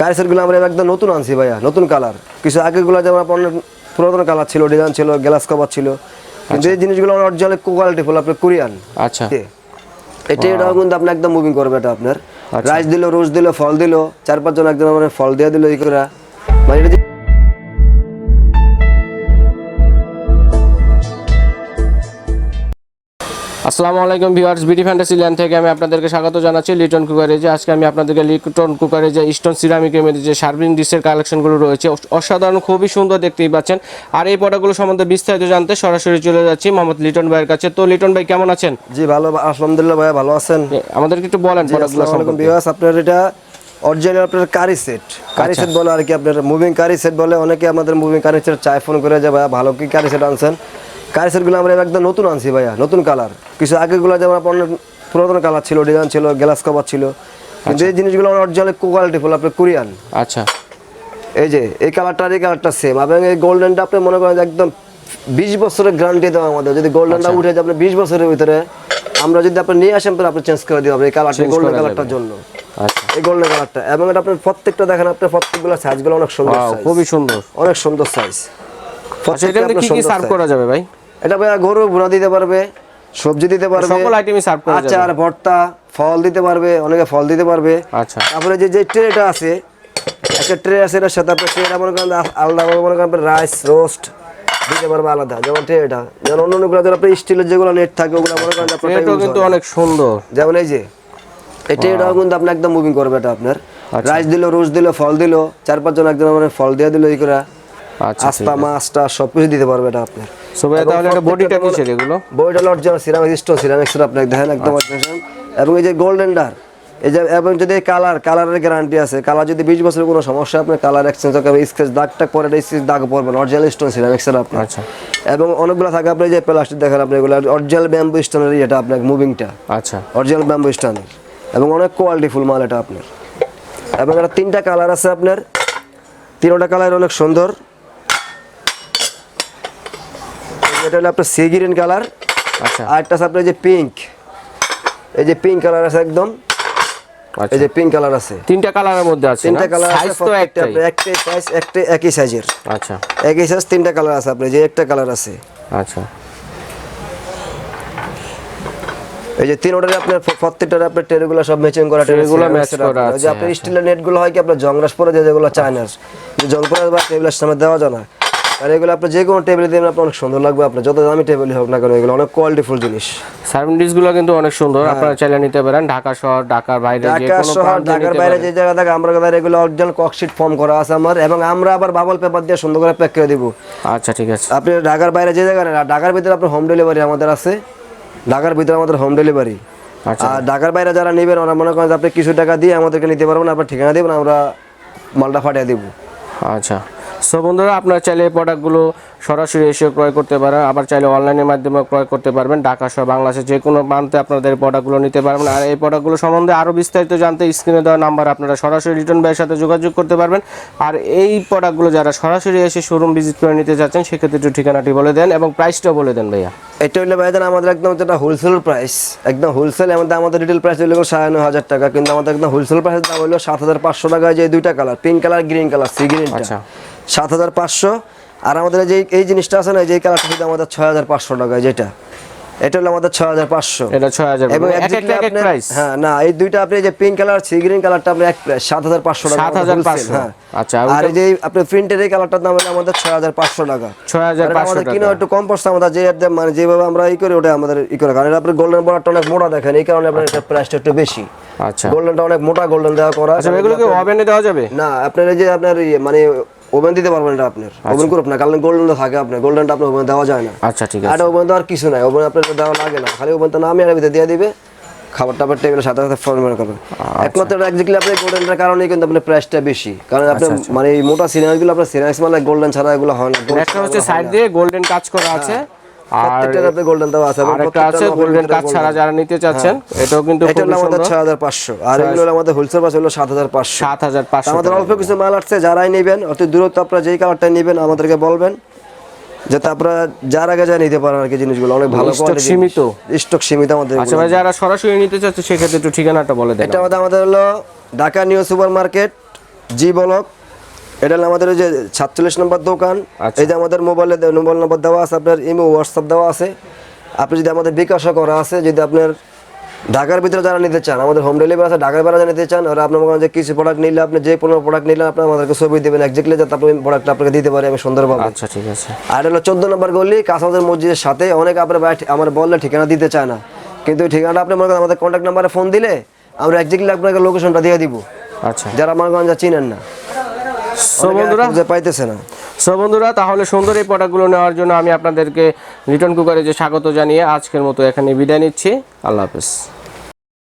কারিসেটগুলো আমরা একদম নতুন আনছি ভাইয়া, নতুন কালার। কিছু আগেগুলো যেমন আপনার পুরাতন কালার ছিল, ডিজাইন ছিল, গ্লাস কভার ছিল, কিন্তু এই জিনিসগুলো অরিজিনাল কোয়ালিটি ফুল, আপনার কোরিয়ান। আচ্ছা, এটাও কিন্তু আপনি একদম মুভিং করবে। এটা আপনার রাইস দিল, রোজ দিল, ফল দিল, 4-5 জন একদম মানে ফল দিয়ে দিল এই করে, মানে এটা আসসালামু আলাইকুম ভিউয়ার্স, বিডি ফ্যান্টাসিল্যান্ড থেকে আমি আপনাদেরকে স্বাগত জানাচ্ছি লিটন কুকারেজে। আজকে আমি আপনাদেরকে লিটন কুকারেজে স্টোন সিরামিকের মধ্যে যে সার্ভিং ডিশের কালেকশনগুলো রয়েছে অসাধারণ, খুবই সুন্দর, দেখতেই পাচ্ছেন। আর এই প্রোডাক্টগুলো সম্বন্ধে বিস্তারিত জানতে সরাসরি চলে যাচ্ছি মোহাম্মদ লিটন ভাইয়ের কাছে। তো লিটন ভাই কেমন আছেন? জি ভালো, আলহামদুলিল্লাহ ভাইয়া, ভালো আছেন? আমাদেরকে একটু বলেন প্রোডাক্টগুলো সম্পর্কে। ভিউয়ার্স, আপনার এটা অরিজিনাল আপনার কারি সেট বলে আর কি, আপনার মুভিং কারি সেট বলে। অনেকে আমাদের মুভিং কারি সেট চাই, ফোন করে যে ভাইয়া ভালো কি কারি সেট আনছেন। কারি সেটগুলো আমরা একদম নতুন আনছি ভাইয়া, নতুন কালার। কিছু আগেগুলো যেমন আপনার পুরাতন কালার ছিল, ডিজাইন ছিল, গ্লাস কভার ছিল, কিন্তু এই জিনিসগুলো অরিজিনাল কোয়ালিটি ফুল, আপনার কোরিয়ান। আচ্ছা, এই যে এই কালারটা সেম, এবং এই গোল্ডেনটা আপনি মনে করেন একদম 20 বছরের গ্যারান্টি দেওয়া আমাদের। যদি গোল্ডেনটা উঠে যায় আপনার 20 বছরের ভিতরে, আমরা যদি আপনি নিয়ে আসেন তাহলে আপনি চেঞ্জ করে দিব এই কালারটা, গোল্ডেন কালারটার জন্য। আচ্ছা, এই গোল্ডেন কালারটা, এবং এটা আপনার প্রত্যেকটা দেখেন, আপনার প্রত্যেকগুলো সাইজগুলো অনেক সুন্দর, খুবই সুন্দর, অনেক সুন্দর সাইজ। আচ্ছা, এটা কি কি সার্ভ করা যাবে ভাই? এটা ভাই গরু ভুনা দিতে পারবে, সবজি দিতে পারবে, সকল আইটেমই সার্ভ করা যাবে, আচার, ভর্তা, ফল দিতে পারবে, অনেকে ফল দিতে পারবে। আচ্ছা, তারপরে যে ট্রেটা আছে, একটা ট্রে আছে, এটার সাথে আপনার ট্রেটা মনে করেন আলাদা, মনে করেন রাইস রোস্ট দিতে পারবে আলাদা, যেমন ট্রেটা। যেমন অন্যগুলো যেন আপনার স্টিলের যেগুলো নেট থাকে ওগুলো মনে করেন আপনার কিন্তু অনেক সুন্দর। যেমন এই যে এই ট্রেটাও কিন্তু আপনি একদম মুভিং করবে। এটা আপনার রাইস দিল, রোজ দিল, ফল দিল, 4-5 জন একদম মানে ফল দিয়ে দিল এই করে, আস্তা মাছটা সবকিছু দিতে পারবে এটা আপনার। সো ভাই তাহলে এটা বডিটা কিসের? এগুলো বডিটা অরিজিনাল সিরামিক, স্টোন সিরামিক্সের আপনাকে দেখেন একদম অরিজিনাল। এবং এই যে গোল্ডেনডার, এই যে এবং যদি কালারের গ্যারান্টি আছে, কালার যদি 20 বছরের কোনো সমস্যা আপনার কালার এক্সচেঞ্জ হবে, স্কেচ দাগটা পরে স্কেচ দাগ পড়বে না, অরিজিনাল স্টোন সিরামিক্সের আপনার। আচ্ছা, এবং অনেকগুলো থাকে আপনার যে প্লাস্টিক দেখেন আপনি, এগুলো অরিজিনাল ব্যাম্বু স্টোনের, এটা আপনার মুভিংটা আচ্ছা অরিজিনাল ব্যাম্বু স্টোনের, এবং অনেক কোয়ালিটিফুল মাল এটা আপনার। এবং এটা 3টা কালার আছে আপনার, 3টা কালার অনেক সুন্দর। এটা হলো আপনার সি গ্রিন কালার। আচ্ছা, আর একটা আছে আপনার যে পিঙ্ক, এই যে পিঙ্ক কালার আছে একদম, এই যে পিঙ্ক কালার আছে। 3টা কালারের মধ্যে আছে, 3টা কালার আছে, সাইজ তো একটাই সাইজ, একই সাইজের। আচ্ছা, একই সাইজ, 3টা কালার আছে আপনার, যে একটা কালার আছে। আচ্ছা, এই যে 3টার আপনার প্রত্যেকটার আপনার ট্রেগুলো সব ম্যাচিং করা, ট্রেগুলো ম্যাচ করা আছে। যে আপনার স্টিলের নেটগুলো হয় কি আপনার জংরাস পরে যেগুলো চায়নার, যে জং পরে বা টেবিলের সামনে দেওয়া যায় না, আর এগুলো আপনার যে কোনো টেবিলে দিবেন আপনার অনেক সুন্দর লাগবে। আপনার যত দামি টেবিল হোক না কেন, এগুলো অনেক কোয়ালিটিফুল জিনিস। সার্ভিং ডিশগুলো কিন্তু অনেক সুন্দর, আপনারা চাইলে নিতে পারেন। ঢাকা শহর, ঢাকার বাইরে, যে কোনো শহর, ঢাকার বাইরে যে জায়গা থাকে আমরা এগুলো অরিজিনাল ককশিট ফর্ম করা আছে আমার, এবং আমরা আবার বাবল পেপার দিয়ে সুন্দর করে প্যাক করে দিব। আচ্ছা, ঠিক আছে। আপনি ঢাকার বাইরে যে জায়গা, ঢাকার ভিতরে আপনার হোম ডেলিভারি আমাদের আছে, ঢাকার ভিতরে আমাদের হোম ডেলিভারি। আচ্ছা, আর ঢাকার বাইরে যারা নেবেন ওরা মনে করেন আপনি কিছু টাকা দিয়ে আমাদেরকে নিতে পারবেন, আপনার ঠিকানা দেবেন, আমরা মালটা পাঠিয়ে দেবো। আচ্ছা, সো বন্ধুরা, আপনারা চাইলে এই প্রোডাক্টগুলো সরাসরি এসে ক্রয় করতে পারেন, আবার চাইলে অনলাইনের মাধ্যমে ক্রয় করতে পারবেন। ঢাকা সহ বাংলাদেশের যে কোনো প্রান্তে আপনাদের এই প্রোডাক্টগুলো নিতে পারবেন। আর এই প্রোডাক্টগুলো সম্বন্ধে আরও বিস্তারিত জানতে স্ক্রিনে দেওয়া নাম্বার আপনারা সরাসরি রিটন ভাইয়ের সাথে যোগাযোগ করতে পারবেন। আর এই প্রোডাক্টগুলো যারা সরাসরি এসে শোরুম ভিজিট করে নিতে চাচ্ছেন, সেক্ষেত্রে একটু ঠিকানাটি বলে দেন এবং প্রাইসটাও বলে দেন ভাইয়া। এটা হইলে ভাইজান আমাদের একদম যেটা হোলসেল প্রাইস, একদম হোলসেল। আমাদের রিটেল প্রাইস হইল 9,500 টাকা, কিন্তু আমাদের একদম হোলসেল প্রাইসের দাম হলো 7,500 টাকা। যে 2টা colour, pink colour, green colour, sea গ্রিনটা 7,500। আর আমাদের এই জিনিসটা আছে না, যে কালারটা শুধু আমাদের 6,500 টাকা, যেটা এটা হলো আমাদের 6,500। এটা 6,000 এবং এক প্রাইস। হ্যাঁ, না, এই দুইটা আপনি যে পিঙ্ক কালার, সি গ্রিন কালারটা আপনি এক প্রাইস 7,500 টাকা, 7,500। হ্যাঁ, আচ্ছা। আর এই যে আপনি প্রিন্টের এই কালারটার দাম হলো আমাদের 6,500 টাকা। 6,500 আমাদের টাকা কিনা একটু কম পড়ছে আমাদের, যে মানে যেভাবে আমরা করি ওটা আমাদের করে, কারণ আপনি গোল্ডেন বর্ডারটা অনেক মোটা দেখেন, এই কারণে আপনার এটা প্রাইসটা একটু বেশি। আচ্ছা, গোল্ডেনটা অনেক মোটা গোল্ডেন দেওয়া করা। আচ্ছা, এগুলো কি ওভেনে দেওয়া যাবে? না, আপনার এই যে আপনার মানে ওভেন দিতে পারবেন না, আপনার ওভেন করুন না, কারণ গোল্ডেনটা থাকে, আপনার গোল্ডেনটা আপনার ওভেন দেওয়া যায় না। আচ্ছা, ঠিক আছে। আর ওভেন তো আর কিছু নাই, ওভেন আপনার দেওয়া লাগে না, খালি ওভেনটা নামে আর ভিতরে দিয়ে দিবে, খাবার টাবার টেবিলের সাথে সাথে ফর্মেট করবেন। একমাত্র এক্স্যাক্টলি আপনার গোল্ডেনটার কারণেই কিন্তু আপনার প্রাইসটা বেশি, কারণ আপনার মানে এই মোটা সিরিয়ালগুলো আপনার সিরিয়ালস মানে গোল্ডেন ছাড়া এগুলো হয় না। একটা হচ্ছে সাইড দিয়ে গোল্ডেন কাজ করা আছে, আর প্রত্যেকটার আপনি গোল্ডেন দেওয়া আছে, আর একটা আছে গোল্ডেন কাজ ছাড়া যারা নিতে চাচ্ছেন, এটাও কিন্তু এটা হলো আমাদের 6,500। আর এগুলো হলো আমাদের হোলসেল প্রাইস হলো 7,500। 7,500। আমাদের অল্প কিছু মাল আসছে, যারাই নেবেন অতি দূরত্ব আপনারা যেই কালারটা নেবেন আমাদেরকে বলবেন, যাতে আপনারা যার আগে যা নিতে পারেন আর কি। জিনিসগুলো অনেক ভালো, স্টক সীমিত, স্টক সীমিত আমাদের। আচ্ছা ভাই, যারা সরাসরি নিতে চাচ্ছে সেক্ষেত্রে একটু ঠিকানাটা বলে দেন। এটা আমাদের হলো ঢাকা নিউ সুপার মার্কেট, জি ব্লক। এটা হলো আমাদের ওই যে 47 নম্বর দোকান। আচ্ছা। এই যে আমাদের মোবাইল নম্বর দেওয়া আছে, আপনার ইমো হোয়াটসঅ্যাপ দেওয়া আছে। আপনি যদি আমাদের বিকাশও করা আছে, যদি আপনার ঢাকার ভিতরে যারা নিতে চান, আমাদের হোম ডেলিভারি আছে, ঢাকার বাইরে যারা নিতে চান, আর আপনার মনে করেন যে কিছু প্রোডাক্ট নিলে, আপনি যে কোনো প্রোডাক্ট নিলে আপনি আমাদেরকে ছবি দেবেন এক্স্যাক্টলি, যাতে আপনি প্রোডাক্টটা আপনাকে দিতে পারি আমি সুন্দরভাবে। আচ্ছা ঠিক আছে। আর হলো 14 নম্বর গলি কাসাউদের মসজিদের সাথে। অনেক আপনার আমার বললে ঠিকানা দিতে চায় না, কিন্তু ওই ঠিকানাটা আপনি মনে করেন আমাদের কন্ট্যাক্ট নাম্বারে ফোন দিলে আমরা এক্স্যাক্টলি আপনাকে লোকেশনটা দিয়ে দিব। আচ্ছা। যারা মনে করেন যা চিনেন না, সো বন্ধুরা খুঁজে পাইতেছে না। সো বন্ধুরা, তাহলে সুন্দর এই প্রোডাক্টগুলো নেওয়ার জন্য আমি আপনাদেরকে লিটন কুকারে যে স্বাগত জানিয়ে আজকের মতো এখানে বিদায় নিচ্ছি। আল্লাহ হাফেজ।